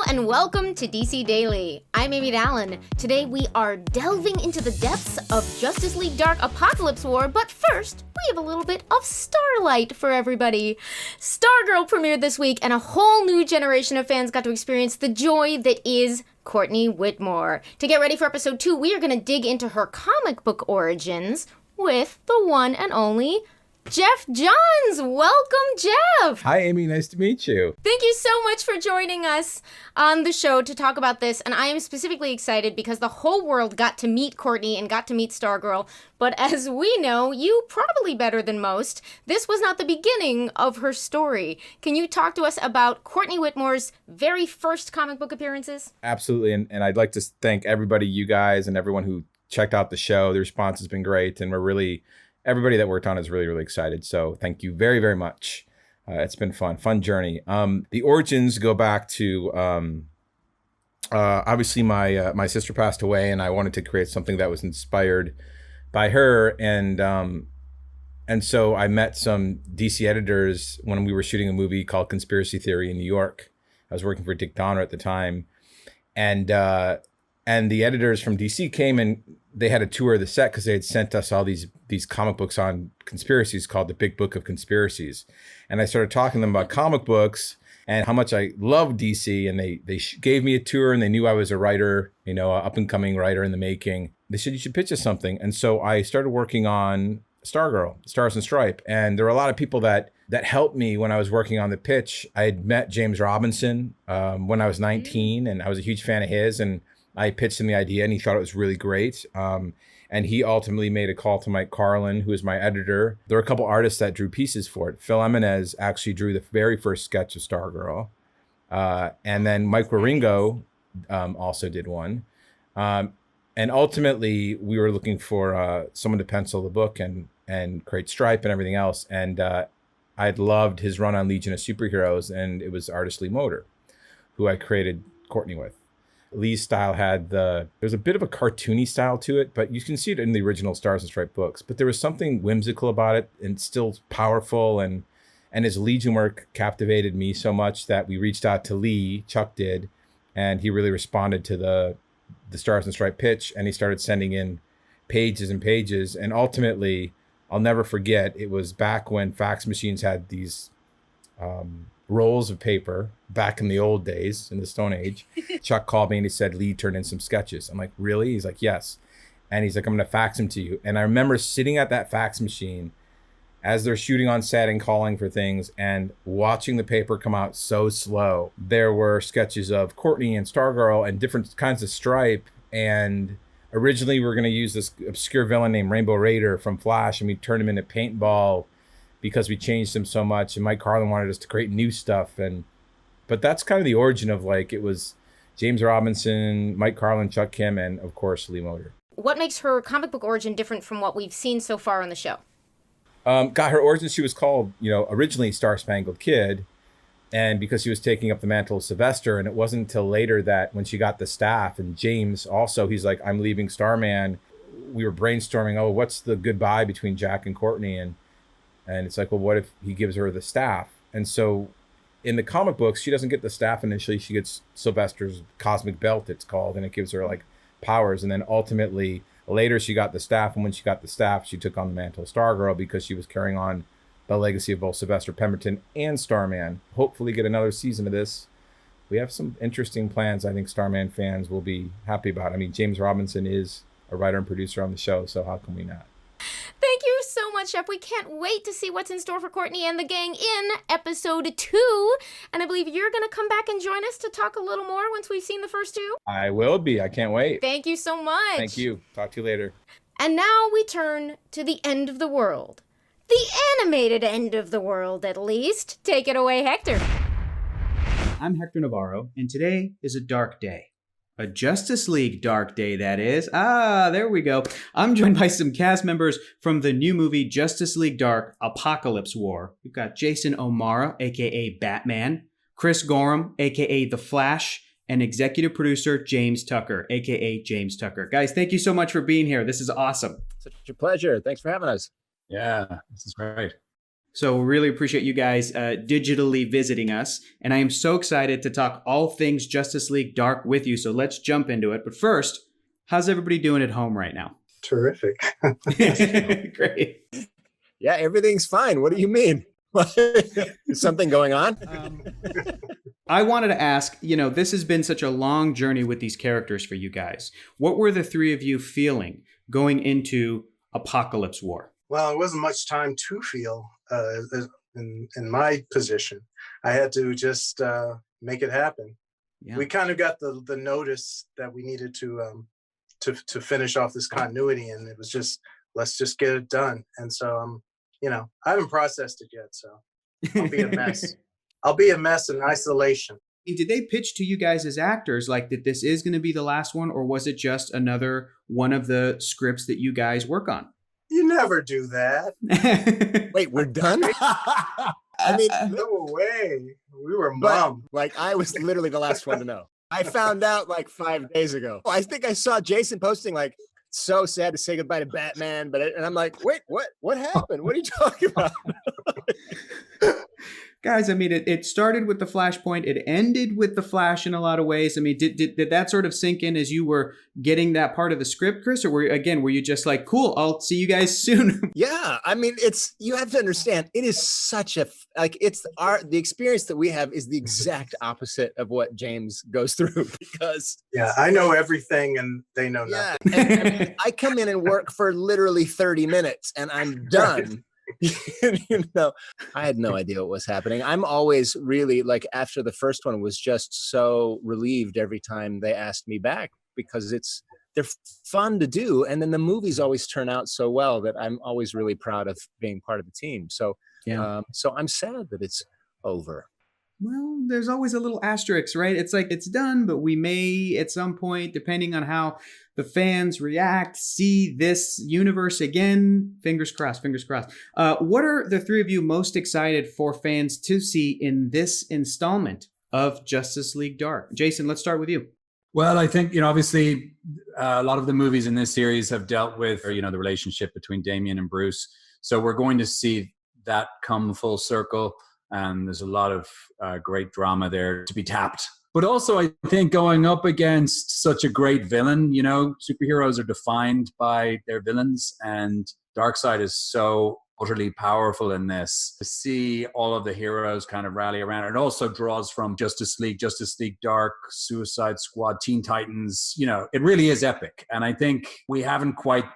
and welcome to DC Daily. I'm Amy Dallin. Today we are delving into the depths of Justice League Dark Apokolips War, but first, we have a little bit of Starlight for everybody. Stargirl premiered this week, and a whole new generation of fans got to experience the joy that is Courtney Whitmore. To get ready for episode 2, we are going to dig into her comic book origins with the one and only Jeff Johns. Welcome, Jeff. Hi, Amy. Nice to meet you. Thank you so much for joining us on the show to talk about this. And I am specifically excited because the whole world got to meet Courtney and got to meet Stargirl. But as we know, you probably better than most, this was not the beginning of her story. Can you talk to us about Courtney Whitmore's very first comic book appearances? Absolutely. And I'd like to thank everybody, you guys, and everyone who checked out the show. The response has been great. And everybody that worked on is really, really excited. So thank you very, very much. It's been fun journey. The origins go back to, obviously my sister passed away and I wanted to create something that was inspired by her. And so I met some DC editors when we were shooting a movie called Conspiracy Theory in New York. I was working for Dick Donner at the time. And the editors from DC came and they had a tour of the set because they had sent us all these comic books on conspiracies called the Big Book of Conspiracies. And I started talking to them about comic books and how much I love DC. And they gave me a tour and they knew I was a writer, an up and coming writer in the making. They said, you should pitch us something. And so I started working on Stargirl, Stars and Stripe. And there were a lot of people that helped me when I was working on the pitch. I had met James Robinson when I was 19 and I was a huge fan of his. And I pitched him the idea and he thought it was really great. And he ultimately made a call to Mike Carlin, who is my editor. There were a couple artists that drew pieces for it. Phil Eminez actually drew the very first sketch of Stargirl. And then Mike Waringo also did one. And ultimately, we were looking for someone to pencil the book and create Stripe and everything else. And I'd loved his run on Legion of Superheroes. And it was artist Lee Moder, who I created Courtney with. Lee's style there's a bit of a cartoony style to it, but you can see it in the original Stars and Stripe books. But there was something whimsical about it and still powerful. And his Legion work captivated me so much that we reached out to Lee, Chuck did, and he really responded to the Stars and Stripe pitch. And he started sending in pages and pages. And ultimately, I'll never forget, it was back when fax machines had these rolls of paper back in the old days, in the Stone Age. Chuck called me and he said, Lee turned in some sketches. I'm like, really? He's like, yes. And he's like, I'm going to fax them to you. And I remember sitting at that fax machine as they're shooting on set and calling for things and watching the paper come out so slow. There were sketches of Courtney and Stargirl and different kinds of Stripe. And originally we were going to use this obscure villain named Rainbow Raider from Flash, and we turned him into Paintball because we changed him so much. And Mike Carlin wanted us to create new stuff. But that's kind of the origin of it was James Robinson, Mike Carlin, Chuck Kim, and of course, Lee Moder. What makes her comic book origin different from what we've seen so far on the show? Her origin, she was called, originally Star Spangled Kid. And because she was taking up the mantle of Sylvester, and it wasn't until later that when she got the staff, and James also, he's like, I'm leaving Starman. We were brainstorming, what's the goodbye between Jack and Courtney? And it's like, well, what if he gives her the staff? And so in the comic books, she doesn't get the staff initially. She gets Sylvester's cosmic belt, it's called, and it gives her powers. And then ultimately later she got the staff. And when she got the staff, she took on the mantle of Stargirl because she was carrying on the legacy of both Sylvester Pemberton and Starman. Hopefully get another season of this. We have some interesting plans I think Starman fans will be happy about. I mean, James Robinson is a writer and producer on the show, so how can we not? Thank you so much, Jeff. We can't wait to see what's in store for Courtney and the gang in episode 2. And I believe you're going to come back and join us to talk a little more once we've seen the first 2. I will be. I can't wait. Thank you so much. Thank you. Talk to you later. And now we turn to the end of the world. The animated end of the world, at least. Take it away, Hector. I'm Hector Navarro, and today is a dark day. A Justice League dark day, that is. There we go. I'm joined by some cast members from the new movie Justice League Dark Apokolips War. We've got Jason O'Mara, a.k.a. Batman, Chris Gorham, a.k.a. The Flash, and executive producer James Tucker, a.k.a. James Tucker. Guys, thank you so much for being here. This is awesome. Such a pleasure. Thanks for having us. Yeah, this is great. So really appreciate you guys digitally visiting us. And I am so excited to talk all things Justice League Dark with you. So let's jump into it. But first, how's everybody doing at home right now? Terrific. Great. Yeah, everything's fine. What do you mean? Is something going on? I wanted to ask, this has been such a long journey with these characters for you guys. What were the three of you feeling going into Apokolips War? Well, it wasn't much time to feel in my position. I had to just make it happen. Yeah. We kind of got the notice that we needed to finish off this continuity, and it was just, let's just get it done. And so I haven't processed it yet, so I'll be a mess. I'll be a mess in isolation. Did they pitch to you guys as actors like that this is going to be the last one, or was it just another one of the scripts that you guys work on? You never do that. Wait, we're done? I mean, no way. We were mum. I was literally the last one to know. I found out 5 days ago. I think I saw Jason posting so sad to say goodbye to Batman, and I'm like, wait, what happened? What are you talking about? Guys, I mean, it started with the Flashpoint. It ended with the Flash in a lot of ways. I mean, did that sort of sink in as you were getting that part of the script, Chris? Or were you just like, cool, I'll see you guys soon? Yeah, I mean, you have to understand, it is such a, the experience that we have is the exact opposite of what James goes through because. Yeah, I know everything and they know nothing. Yeah, and I come in and work for literally 30 minutes and I'm done. I had no idea what was happening. I'm always really after the first one was just so relieved every time they asked me back because they're fun to do. And then the movies always turn out so well that I'm always really proud of being part of the team. So, so I'm sad that it's over. Well, there's always a little asterisk, right? It's it's done, but we may at some point, depending on how the fans react, see this universe again. Fingers crossed, fingers crossed. What are the three of you most excited for fans to see in this installment of Justice League Dark? Jason, let's start with you. Well, I think, obviously a lot of the movies in this series have dealt with, the relationship between Damian and Bruce. So we're going to see that come full circle. And there's a lot of great drama there to be tapped. But also, I think going up against such a great villain, superheroes are defined by their villains, and Darkseid is so utterly powerful in this. To see all of the heroes kind of rally around, it also draws from Justice League Dark, Suicide Squad, Teen Titans. It really is epic. And I think we haven't quite,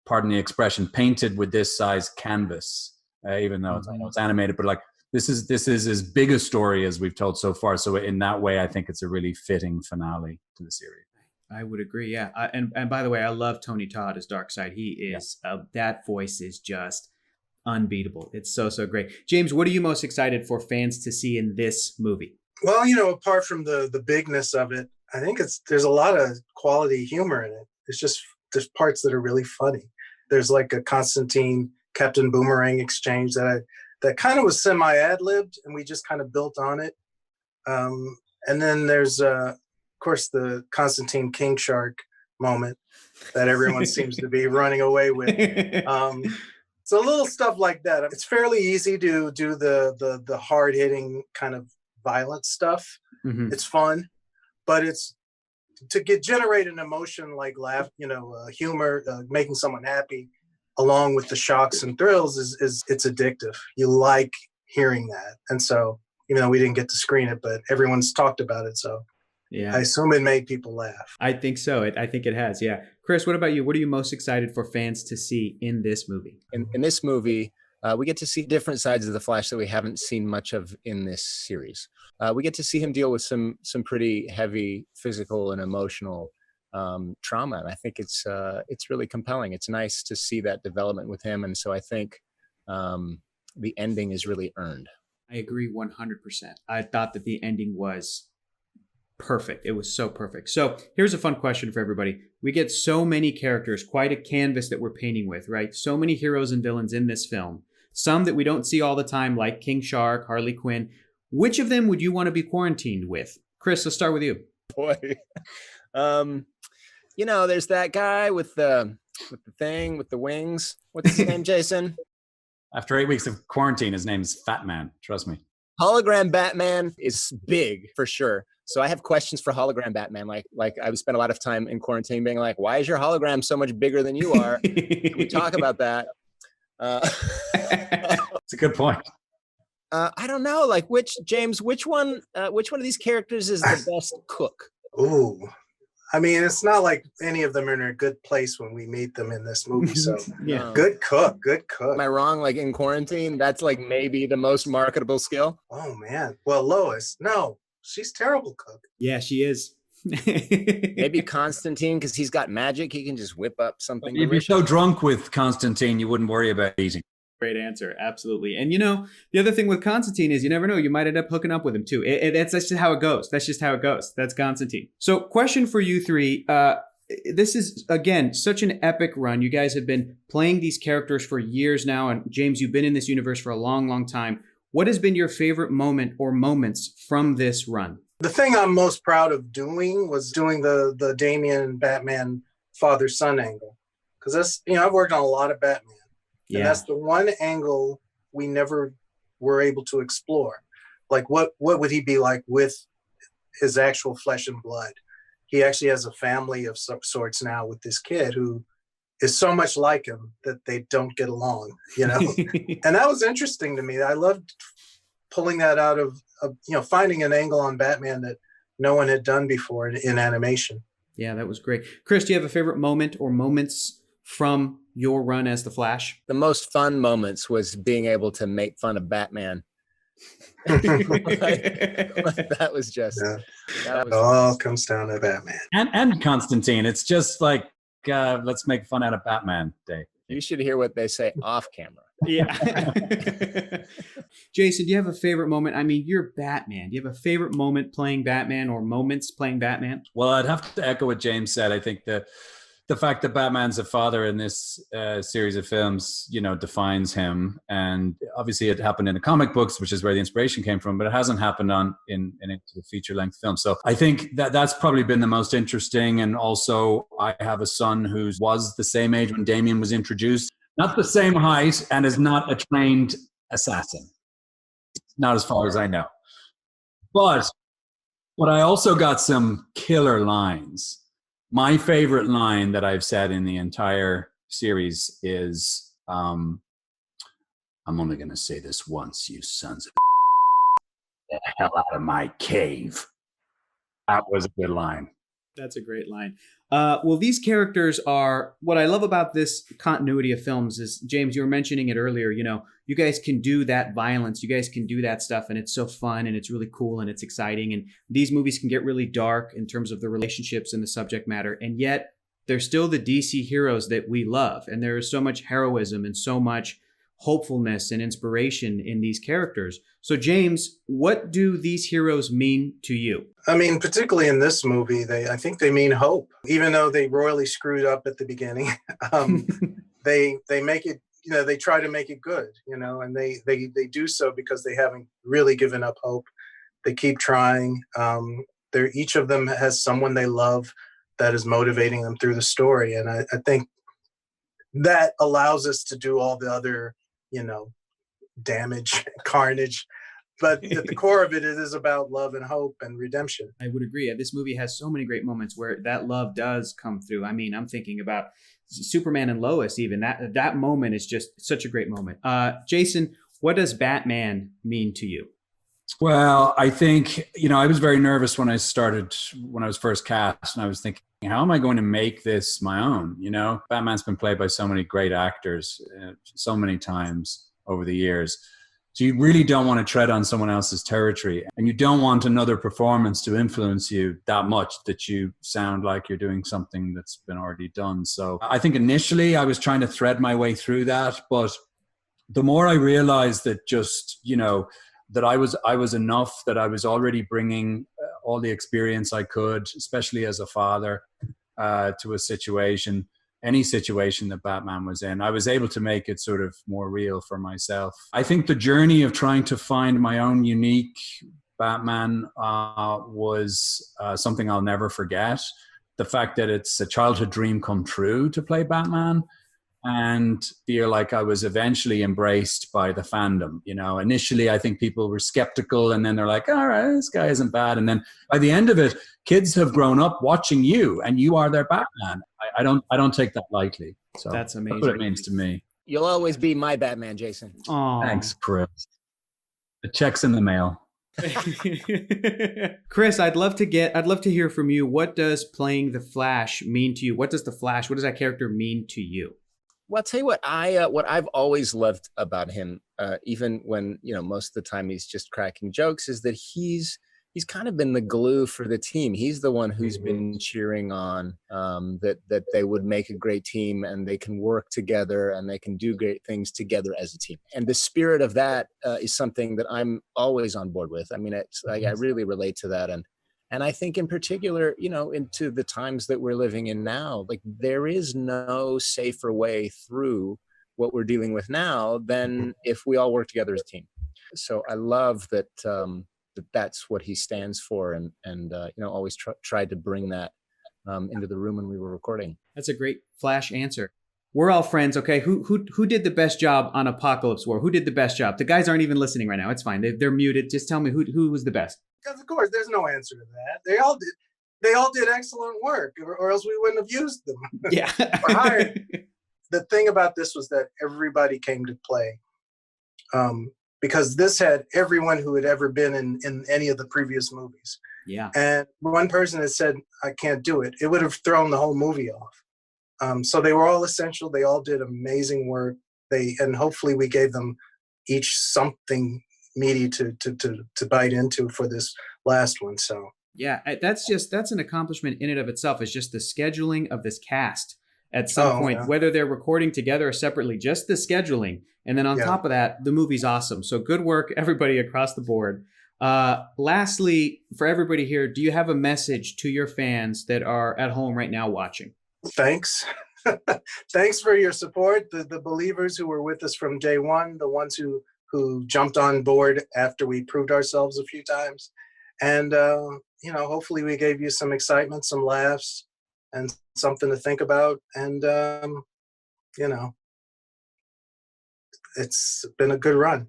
pardon the expression, painted with this size canvas, even though I know it's animated, but this is as big a story as we've told so far. So in that way, I think it's a really fitting finale to the series. I would agree. Yeah. And by the way, I love Tony Todd as Darkseid. He is, that voice is just unbeatable. It's so great. James, what are you most excited for fans to see in this movie? Well, apart from the bigness of it, I think there's a lot of quality humor in it. There's parts that are really funny. There's a Constantine Captain Boomerang exchange that kind of was semi-ad-libbed, and we just kind of built on it. And then there's, of course, the Constantine King Shark moment that everyone seems to be running away with. So little stuff like that. It's fairly easy to do the hard-hitting kind of violent stuff. Mm-hmm. It's fun, but it's to generate an emotion like laugh, humor, making someone happy, along with the shocks and thrills it's addictive. You like hearing that. And so, we didn't get to screen it, but everyone's talked about it. So I assume it made people laugh. I think so. I think it has. Yeah. Chris, what about you? What are you most excited for fans to see in this movie? In this movie, we get to see different sides of the Flash that we haven't seen much of in this series. We get to see him deal with some pretty heavy physical and emotional trauma, and I think it's really compelling. It's nice to see that development with him, and so I think the ending is really earned. I agree 100%. I thought that the ending was perfect. It was so perfect. So here's a fun question for everybody. We get so many characters, quite a canvas that we're painting with, right? So many heroes and villains in this film. Some that we don't see all the time, like King Shark, Harley Quinn. Which of them would you want to be quarantined with? Chris, let's start with you. Boy. There's that guy with the thing with the wings. What's his name, Jason? After 8 weeks of quarantine, his name is Fat Man. Trust me. Hologram Batman is big for sure. So I have questions for hologram Batman. Like I've spent a lot of time in quarantine being like, why is your hologram so much bigger than you are? Can we talk about that? It's a good point. I don't know. Like which one of these characters is the best cook? Ooh. I mean, it's not like any of them are in a good place when we meet them in this movie. So Yeah. good cook. Am I wrong? Like in quarantine, that's like maybe the most marketable skill. Oh man. Well, Lois, no, she's terrible cook. Yeah, she is. Maybe Constantine, because he's got magic. He can just whip up something. If you're so drunk with Constantine, you wouldn't worry about eating. Great answer. Absolutely. And the other thing with Constantine is you never know. You might end up hooking up with him too. That's just how it goes. That's just how it goes. That's Constantine. So question for you three. This is, again, such an epic run. You guys have been playing these characters for years now. And James, you've been in this universe for a long, long time. What has been your favorite moment or moments from this run? The thing I'm most proud of doing was doing the Damian Batman father-son angle. Because that's, I've worked on a lot of Batman. And that's the one angle we never were able to explore. Like, what would he be like with his actual flesh and blood? He actually has a family of some sorts now with this kid who is so much like him that they don't get along, And that was interesting to me. I loved pulling that out of finding an angle on Batman that no one had done before in animation. Yeah, that was great. Chris, do you have a favorite moment or moments from your run as the Flash? The most fun moments was being able to make fun of Batman. That was just. Yeah. It all comes down to Batman and Constantine. It's just like let's make fun out of Batman Day. You should hear what they say off camera. Yeah. Jason, do you have a favorite moment? I mean, you're Batman. Do you have a favorite moment playing Batman or moments playing Batman? Well, I'd have to echo what James said. I think that the fact that Batman's a father in this series of films, defines him. And obviously it happened in the comic books, which is where the inspiration came from, but it hasn't happened in a feature-length film. So I think that's probably been the most interesting. And also I have a son who was the same age when Damian was introduced, not the same height, and is not a trained assassin. Not as far as I know. But I also got some killer lines. My favorite line that I've said in the entire series is, I'm only going to say this once, you sons of the hell out of my cave. That was a good line. That's a great line. Well, these characters are, what I love about this continuity of films is, James, you were mentioning it earlier, you guys can do that violence, you guys can do that stuff, and it's so fun, and it's really cool, and it's exciting, and these movies can get really dark in terms of the relationships and the subject matter, and yet they're still the DC heroes that we love, and there is so much heroism and so much hopefulness and inspiration in these characters. So James, what do these heroes mean to you? I mean, particularly in this movie, I think they mean hope. Even though they royally screwed up at the beginning, they make it, they try to make it good, and they do so because they haven't really given up hope. They keep trying. Each of them has someone they love that is motivating them through the story. And I think that allows us to do all the other, damage, carnage. But at the core of it, it is about love and hope and redemption. I would agree. This movie has so many great moments where that love does come through. I mean, I'm thinking about Superman and Lois even. That moment is just such a great moment. Jason, what does Batman mean to you? Well, I think, I was very nervous when I was first cast, and I was thinking, how am I going to make this my own? Batman's been played by so many great actors so many times over the years. So you really don't want to tread on someone else's territory, and you don't want another performance to influence you that much that you sound like you're doing something that's been already done. So I think initially I was trying to thread my way through that, but the more I realized that just, that I was enough, that I was already bringing all the experience I could, especially as a father, to a situation, any situation that Batman was in. I was able to make it sort of more real for myself. I think the journey of trying to find my own unique Batman was something I'll never forget. The fact that it's a childhood dream come true to play Batman, and feel like I was eventually embraced by the fandom. Initially I think people were skeptical, and then they're like, all right, this guy isn't bad. And then by the end of it, kids have grown up watching you, and you are their Batman. I don't take that lightly. So That's amazing. That's what it means to me. You'll always be my Batman, Jason. Aw. Thanks, Chris. The check's in the mail. Chris, I'd love to hear from you. What does playing the Flash mean to you? What does that character mean to you? Well, I'll tell you what I've always loved about him, even when, most of the time he's just cracking jokes, is that he's kind of been the glue for the team. He's the one who's been cheering on that they would make a great team, and they can work together, and they can do great things together as a team. And the spirit of that is something that I'm always on board with. I mean, it's like I really relate to that. And I think in particular, into the times that we're living in now, like there is no safer way through what we're dealing with now than if we all work together as a team. So I love that that's what he stands for, and always tried to bring that into the room when we were recording. That's a great Flash answer. We're all friends, okay? Who did the best job on Apokolips War? Who did the best job? The guys aren't even listening right now. It's fine. They're muted. Just tell me who was the best. Because of course, there's no answer to that. They all did excellent work, or else we wouldn't have used them. Yeah. Or hired. The thing about this was that everybody came to play. Because this had everyone who had ever been in any of the previous movies. Yeah. And one person had said, I can't do it. It would have thrown the whole movie off. So they were all essential. They all did amazing work. And hopefully we gave them each something meaty to bite into for this last one. So yeah, that's an accomplishment in and of itself. It's just the scheduling of this cast at some point, yeah. Whether they're recording together or separately, just the scheduling. And then on top of that, the movie's awesome. So good work, everybody across the board. Lastly, for everybody here, do you have a message to your fans that are at home right now watching? Thanks. Thanks for your support. The believers who were with us from day one, the ones who jumped on board after we proved ourselves a few times. And, hopefully we gave you some excitement, some laughs, and something to think about. And, it's been a good run.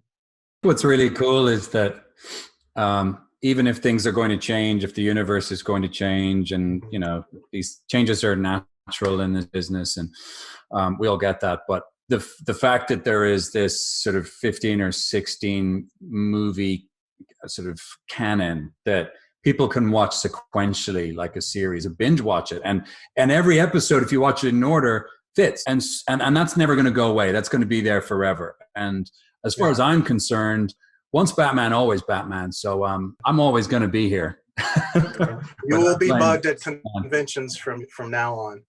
What's really cool is that even if things are going to change, if the universe is going to change, and these changes are natural in this business, and we all get that, but the fact that there is this sort of 15 or 16 movie sort of canon that people can watch sequentially like a series, binge watch it, and every episode, if you watch it in order, fits, and that's never going to go away. That's going to be there forever. And as far as I'm concerned, once Batman, always Batman. So I'm always going to be here. You will be bugged at conventions from now on.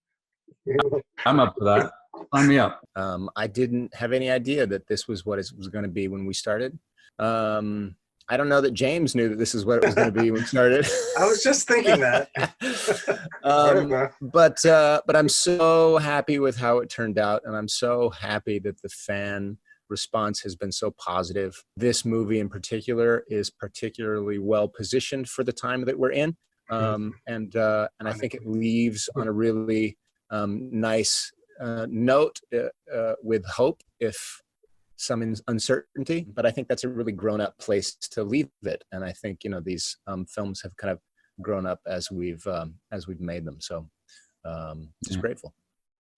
I'm up for that. Sign me up. I didn't have any idea that this was what it was going to be when we started. I don't know that James knew that this is what it was going to be when we started. I was just thinking that. But I'm so happy with how it turned out, and I'm so happy that the fan response has been so positive. This movie in particular is particularly well positioned for the time that we're in, and I think it leaves on a really nice note with hope, if some uncertainty, but I think that's a really grown-up place to leave it. And I think these films have kind of grown up as we've made them. So just grateful.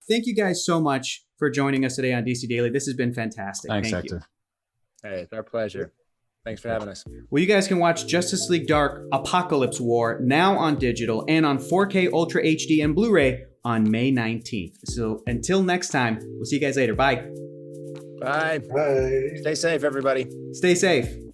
Thank you guys so much for joining us today on DC Daily. This has been fantastic. Thanks, Thank Hector. You. Hey, it's our pleasure. Thanks for having us. Well, you guys can watch Justice League Dark Apokolips War now on digital and on 4K Ultra HD and Blu-ray on May 19th. So until next time, we'll see you guys later. Bye. Bye. Bye. Stay safe, everybody. Stay safe.